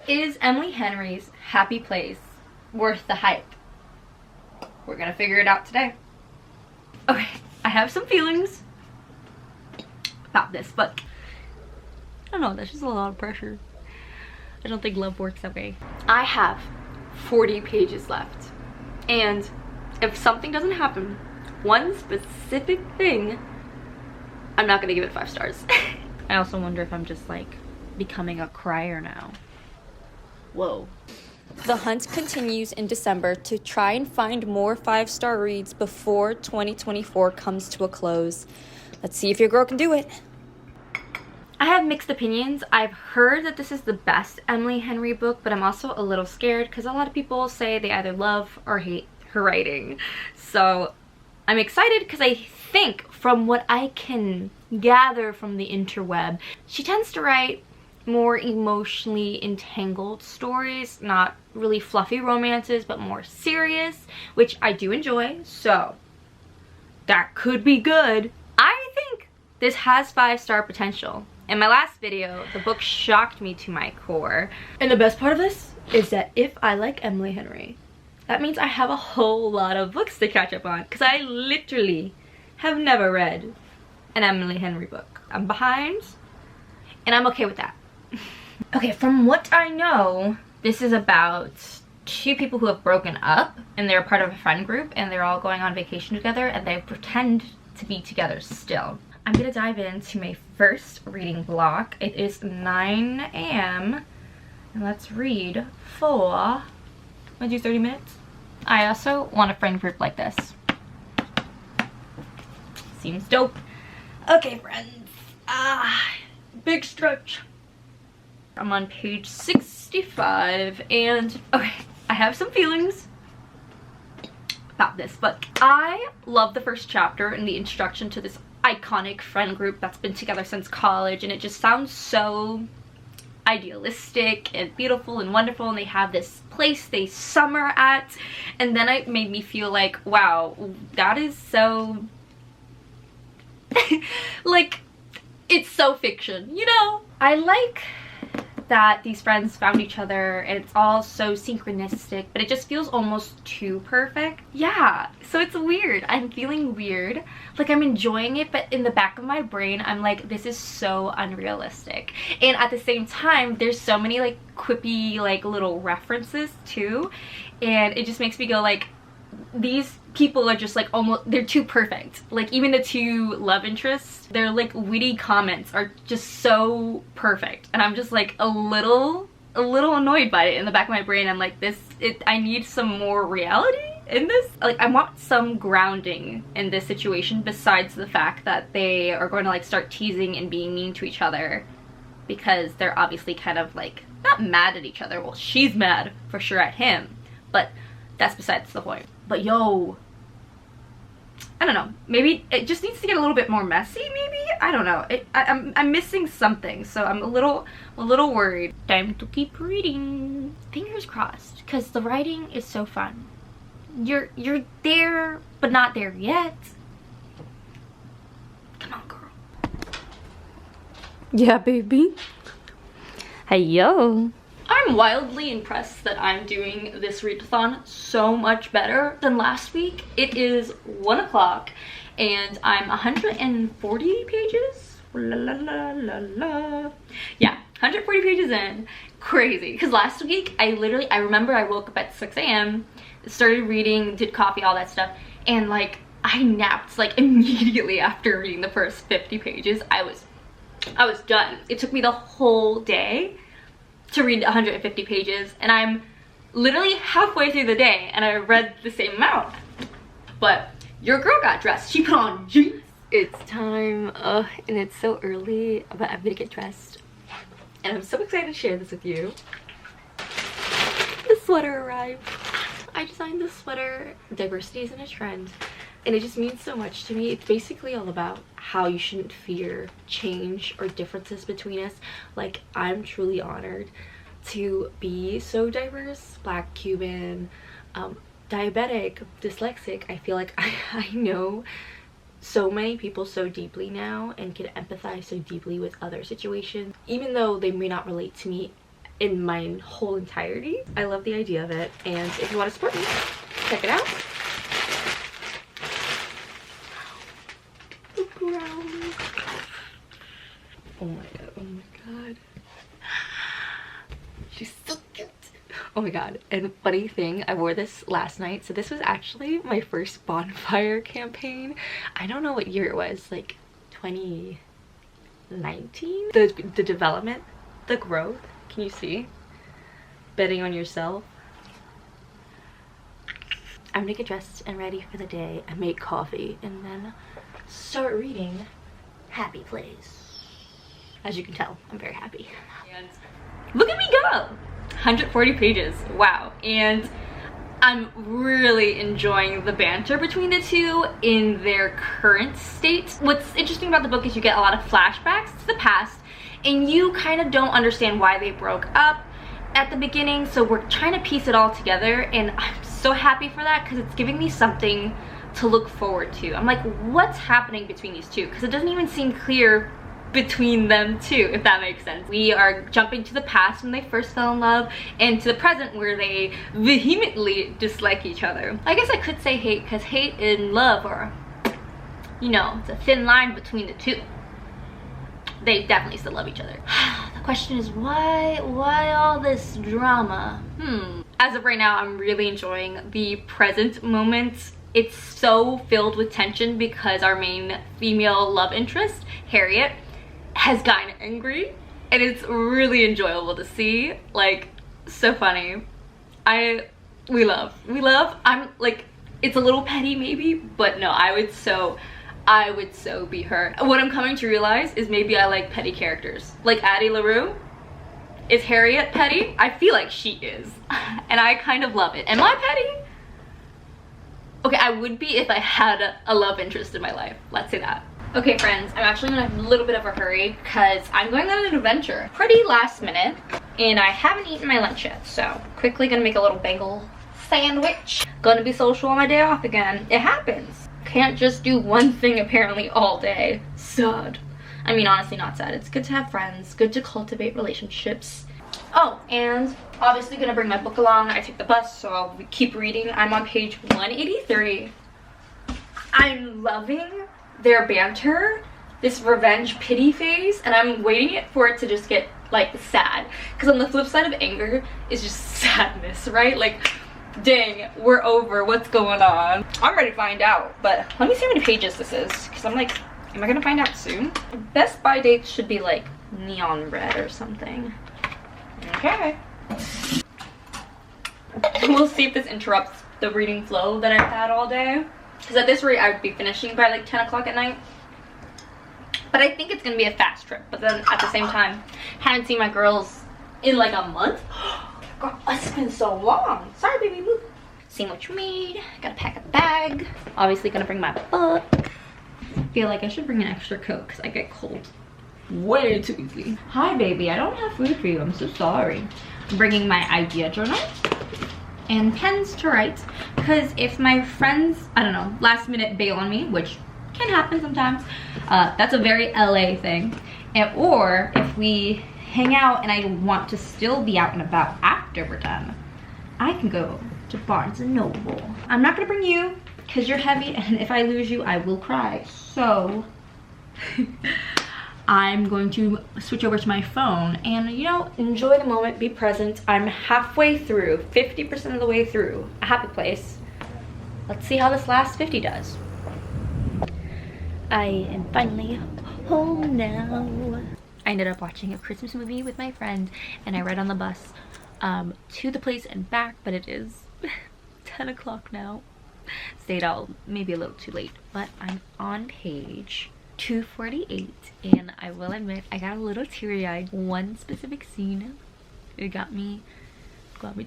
Is Emily Henry's happy place worth the hype? We're gonna figure it out today. Okay, I have some feelings about this book. I don't know, that's just a lot of pressure. I don't think love works that way. I have 40 pages left, and if something doesn't happen, one specific thing, I'm not gonna give it 5 stars. I also wonder if I'm just like becoming a crier now. Whoa. The hunt continues in December to try and find more 5-star reads before 2024 comes to a close. Let's see if your girl can do it. I have mixed opinions. I've heard that this is the best Emily Henry book, but I'm also a little scared because a lot of people say they either love or hate her writing. So I'm excited because I think, from what I can gather from the interweb, she tends to write more emotionally entangled stories, not really fluffy romances, but more serious, which I do enjoy, so that could be good. I think this has 5-star potential. In my last video, the book shocked me to my core. And the best part of this is that if I like Emily Henry, that means I have a whole lot of books to catch up on, because I literally have never read an Emily Henry book. I'm behind, and I'm okay with that. Okay, from what I know, this is about 2 people who have broken up, and they're part of a friend group, and they're all going on vacation together, and they pretend to be together still. I'm gonna dive into my first reading block. It is 9 a.m. and let's read for, I'm gonna do 30 minutes. I also want a friend group like this. Seems dope. Okay, friends. Big stretch. I'm on page 65, and okay, I have some feelings about this book. I love the first chapter and the introduction to this iconic friend group that's been together since college, and it just sounds so idealistic and beautiful and wonderful, and they have this place they summer at, and then it made me feel like, wow, that is so like, it's so fiction, you know? I like that these friends found each other and it's all so synchronistic, but it just feels almost too perfect. Yeah, so it's weird. I'm feeling weird. Like, I'm enjoying it, but in the back of my brain, I'm like, this is so unrealistic. And at the same time, there's so many like quippy like little references too, and it just makes me go like, these people are just like almost, they're too perfect. Like, even the 2 love interests, their like witty comments are just so perfect, and I'm just like a little annoyed by it in the back of my brain. I'm like, I need some more reality in this. Like, I want some grounding in this situation besides the fact that they are going to like start teasing and being mean to each other, because they're obviously kind of like not mad at each other. Well, she's mad for sure at him, but that's besides the point. But yo, I don't know, maybe it just needs to get a little bit more messy, maybe? I don't know. I'm missing something, so I'm a little worried. Time to keep reading. Fingers crossed, because the writing is so fun. You're there, but not there yet. Come on, girl. Yeah, baby. Hey, yo. I'm wildly impressed that I'm doing this readathon so much better than last week. It is 1 o'clock and I'm 140 pages. La, la, la, la, la. Yeah, 140 pages in. Crazy. Because last week I remember I woke up at 6 a.m., started reading, did coffee, all that stuff, and like I napped like immediately after reading the first 50 pages. I was done. It took me the whole day to read 150 pages, and I'm literally halfway through the day and I read the same amount. But your girl got dressed. She put on jeans. It's time, and it's so early, but I'm gonna get dressed. And I'm so excited to share this with you. The sweater arrived. I designed this sweater. Diversity isn't a trend, and it just means so much to me. It's basically all about how you shouldn't fear change or differences between us. Like, I'm truly honored to be so diverse. Black, Cuban, diabetic, dyslexic. I feel like I know so many people so deeply now and can empathize so deeply with other situations. Even though they may not relate to me in my whole entirety. I love the idea of it, and if you want to support me, check it out. Look around. Oh my god, oh my god. She's so cute. Oh my god. And funny thing, I wore this last night. So this was actually my first bonfire campaign. I don't know what year it was, like 2019. The development, the growth. Can you see? Betting on yourself. I'm gonna get dressed and ready for the day and make coffee and then start reading Happy Place. As you can tell, I'm very happy. And look at me go! 140 pages, wow. And I'm really enjoying the banter between the two in their current state. What's interesting about the book is you get a lot of flashbacks to the past, and you kind of don't understand why they broke up at the beginning, so we're trying to piece it all together, and I'm so happy for that because it's giving me something to look forward to. I'm like, what's happening between these two? Because it doesn't even seem clear between them two, if that makes sense. We are jumping to the past when they first fell in love and to the present where they vehemently dislike each other. I guess I could say hate, because hate and love are, you know, it's a thin line between the two. They definitely still love each other. The question is why all this drama? As of right now, I'm really enjoying the present moment. It's so filled with tension because our main female love interest, Harriet, has gotten angry, and it's really enjoyable to see. Like, so funny. We love. I'm like, it's a little petty maybe, but no, I would so be her. What I'm coming to realize is maybe I like petty characters. Like Addie LaRue. Is Harriet petty? I feel like she is. And I kind of love it. Am I petty? Okay, I would be if I had a love interest in my life. Let's say that. Okay, friends, I'm actually in a little bit of a hurry because I'm going on an adventure. Pretty last minute, and I haven't eaten my lunch yet, so quickly gonna make a little bagel sandwich. Gonna be social on my day off again. It happens. Can't just do one thing apparently all day. Sad. I mean, honestly, not sad. It's good to have friends, good to cultivate relationships. Oh, and obviously gonna bring my book along. I take the bus, so I'll keep reading. I'm on page 183. I'm loving their banter, this revenge pity phase, and I'm waiting for it to just get like sad, because on the flip side of anger is just sadness, right? Like, dang, we're over, what's going on? I'm ready to find out, but let me see how many pages this is, because I'm like, am I gonna find out soon? Best by date should be like neon red or something. Okay. We'll see if this interrupts the reading flow that I've had all day. Because at this rate, I would be finishing by like 10 o'clock at night. But I think it's going to be a fast trip. But then at the same time, haven't seen my girls in like a month. God, it's been so long. Sorry, baby. Move. Seeing what you made. Gotta pack a bag. Obviously gonna bring my book. Feel like I should bring an extra coat because I get cold way too easily. Hi, baby. I don't have food for you. I'm so sorry. I'm bringing my idea journal and pens to write, because if my friends, I don't know, last minute bail on me, which can happen sometimes, that's a very LA thing, or if we hang out and I want to still be out and about after we're done, I can go to Barnes & Noble. I'm not gonna bring you because you're heavy, and if I lose you, I will cry, so I'm going to switch over to my phone and, you know, enjoy the moment, be present. I'm halfway through, 50% of the way through A Happy Place. Let's see how this last 50 does. I am finally home now. I ended up watching a Christmas movie with my friend, and I read on the bus to the place and back, but it is 10 o'clock now. Stayed out maybe a little too late, but I'm on page 248, and I will admit I got a little teary-eyed. One specific scene, it got me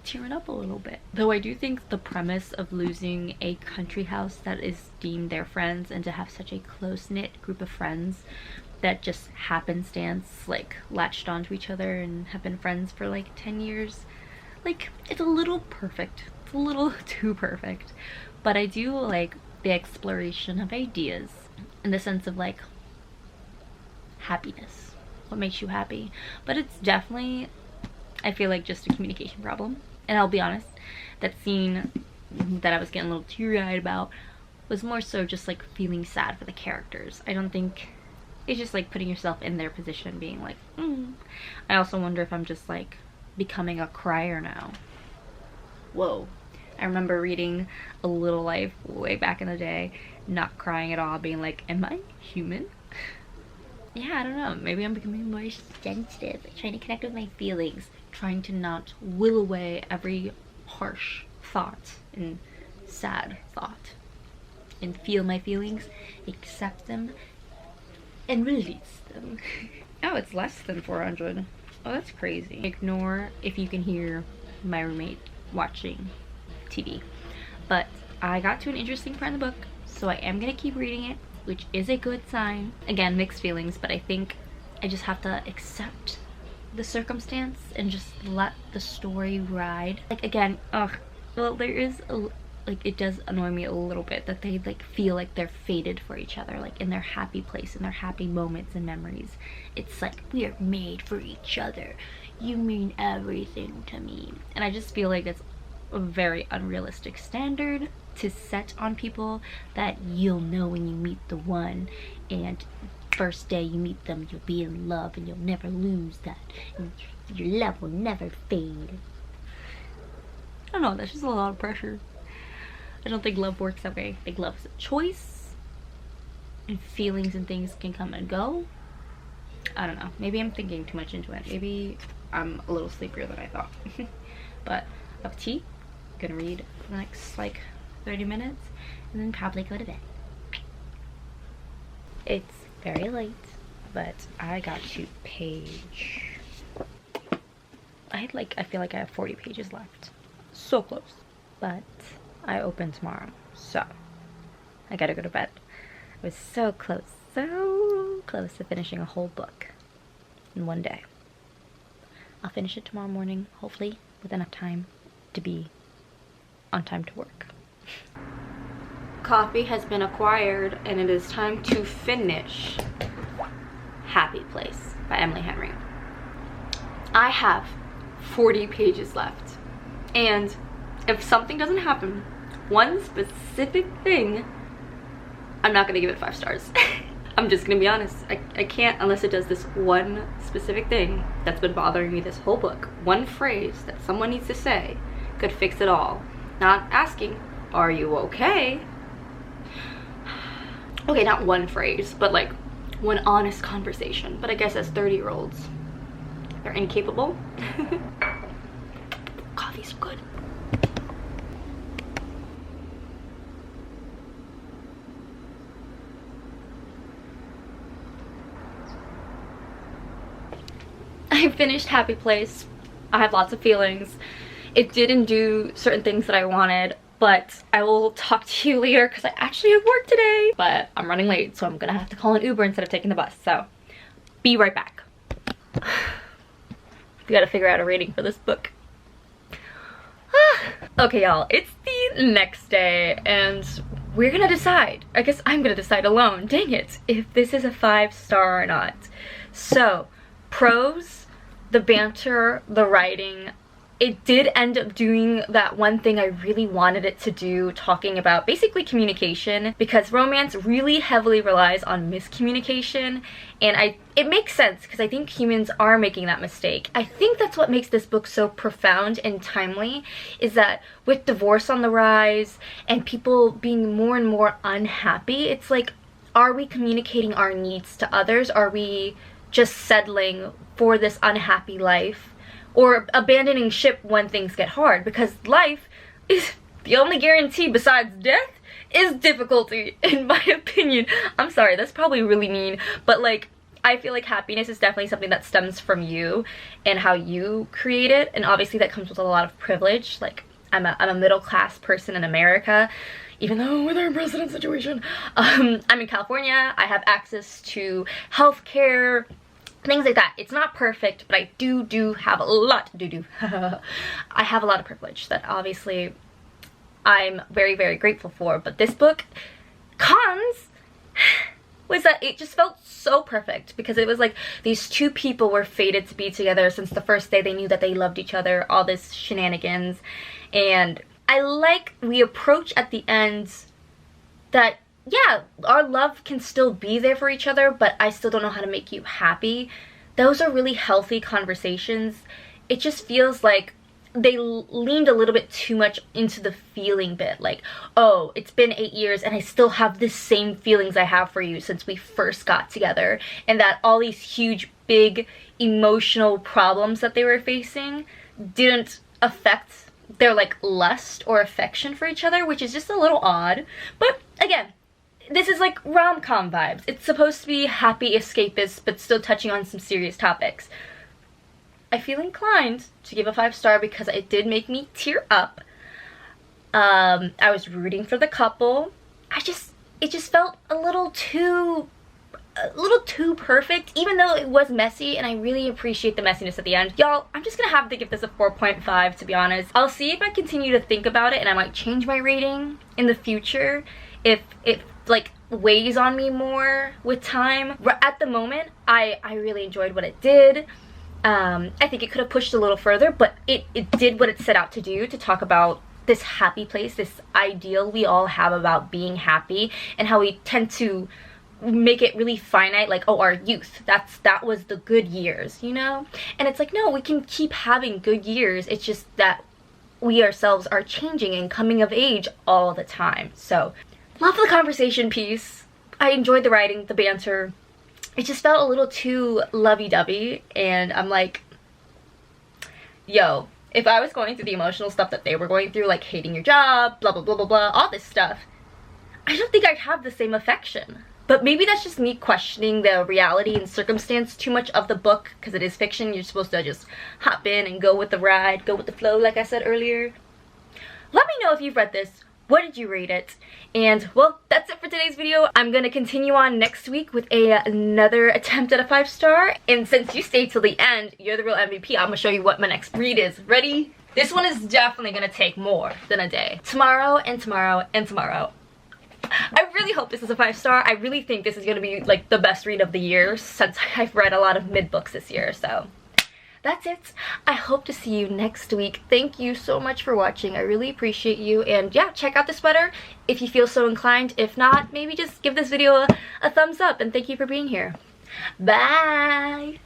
tearing up a little bit. Though I do think the premise of losing a country house that is deemed their friends, and to have such a close-knit group of friends that just happenstance like latched onto each other and have been friends for like 10 years, like, it's a little perfect. It's a little too perfect. But I do like the exploration of ideas in the sense of like happiness, what makes you happy. But it's definitely I feel like just a communication problem. And I'll be honest, that scene that I was getting a little teary-eyed about was more so just like feeling sad for the characters. I don't think it's just like putting yourself in their position, being like, I also wonder if I'm just like becoming a crier now. Whoa. I remember reading A Little Life way back in the day, not crying at all, being like, am I human? Yeah, I don't know. Maybe I'm becoming more sensitive, trying to connect with my feelings, trying to not will away every harsh thought and sad thought, and feel my feelings, accept them, and release them. Oh, it's less than 400. Oh, that's crazy. Ignore if you can hear my roommate watching TV. But I got to an interesting part of the book, so I am gonna keep reading it, which is a good sign. Again, mixed feelings, but I think I just have to accept the circumstance and just let the story ride. Like, again, well, there is like, it does annoy me a little bit that they like feel like they're fated for each other, like in their happy place, in their happy moments and memories. It's like, we are made for each other, you mean everything to me. And I just feel like it's a very unrealistic standard to set on people, that you'll know when you meet the one, and first day you meet them you'll be in love and you'll never lose that, and your love will never fade. I don't know, that's just a lot of pressure. I don't think love works that way. I think love is a choice, and feelings and things can come and go. I don't know, maybe I'm thinking too much into it. Maybe I'm a little sleepier than I thought. But I have tea, gonna read for the next like 30 minutes and then probably go to bed. It's very late, but I got to page, I feel like I have 40 pages left. So close. But I open tomorrow, so I gotta go to bed. I was so close to finishing a whole book in one day. I'll finish it tomorrow morning, hopefully with enough time to be on time to work. Coffee has been acquired, and it is time to finish Happy Place by Emily Henry. I have 40 pages left, and if something doesn't happen, one specific thing, I'm not gonna give it 5 stars. I'm just gonna be honest. I can't unless it does this one specific thing that's been bothering me this whole book. One phrase that someone needs to say could fix it all. Not asking, are you okay? Okay, not one phrase, but like one honest conversation. But I guess as 30-year-olds, they're incapable. Coffee's good. I finished Happy Place. I have lots of feelings. It didn't do certain things that I wanted, but I will talk to you later because I actually have work today. But I'm running late, so I'm gonna have to call an Uber instead of taking the bus. So, be right back. We gotta figure out a rating for this book. Okay, y'all, it's the next day, and we're gonna decide. I guess I'm gonna decide alone, dang it, if this is a 5-star or not. So, pros, the banter, the writing, it did end up doing that one thing I really wanted it to do, talking about basically communication, because romance really heavily relies on miscommunication, and it makes sense because I think humans are making that mistake. I think that's what makes this book so profound and timely, is that with divorce on the rise and people being more and more unhappy, it's like, are we communicating our needs to others? Are we just settling for this unhappy life? Or abandoning ship when things get hard, because life is the only guarantee besides death is difficulty, in my opinion. I'm sorry, that's probably really mean, but like, I feel like happiness is definitely something that stems from you and how you create it, and obviously that comes with a lot of privilege. Like, I'm a middle-class person in America, even though with our president situation, I'm in California. I have access to healthcare, things like that. It's not perfect, but I do have a lot I have a lot of privilege that obviously I'm very, very grateful for. But this book, cons, was that it just felt so perfect, because it was like these two people were fated to be together since the first day they knew that they loved each other, all this shenanigans. And I like the approach at the end that, yeah, our love can still be there for each other, but I still don't know how to make you happy. Those are really healthy conversations. It just feels like they leaned a little bit too much into the feeling bit, like, oh, it's been 8 years and I still have the same feelings I have for you since we first got together, and that all these huge big emotional problems that they were facing didn't affect their like lust or affection for each other, which is just a little odd. But again, this is like rom-com vibes. It's supposed to be happy escapist but still touching on some serious topics. I feel inclined to give a 5-star because it did make me tear up. I was rooting for the couple. It just felt a little too perfect, even though it was messy, and I really appreciate the messiness at the end. Y'all, I'm just gonna have to give this a 4.5, to be honest. I'll see if I continue to think about it, and I might change my rating in the future if it like weighs on me more with time. At the moment, I really enjoyed what it did. I think it could have pushed a little further, but it did what it set out to do, to talk about this happy place, this ideal we all have about being happy, and how we tend to make it really finite, like, oh, our youth, that was the good years, you know? And it's like, no, we can keep having good years. It's just that we ourselves are changing and coming of age all the time. So, love the conversation piece. I enjoyed the writing, the banter. It just felt a little too lovey-dovey, and I'm like, yo, if I was going through the emotional stuff that they were going through, like hating your job, blah, blah, blah, blah, blah, all this stuff, I don't think I'd have the same affection. But maybe that's just me questioning the reality and circumstance too much of the book, because it is fiction. You're supposed to just hop in and go with the ride, go with the flow, like I said earlier. Let me know if you've read this. What did you rate it? And, well, that's it for today's video. I'm gonna continue on next week with another attempt at a 5-star. And since you stayed till the end, you're the real MVP. I'm gonna show you what my next read is. Ready? This one is definitely gonna take more than a day. Tomorrow and tomorrow and tomorrow. I really hope this is a 5-star. I really think this is gonna be like the best read of the year, since I've read a lot of mid-books this year. So that's it. I hope to see you next week. Thank you so much for watching. I really appreciate you. And yeah, check out the sweater if you feel so inclined. If not, maybe just give this video a thumbs up, and thank you for being here. Bye!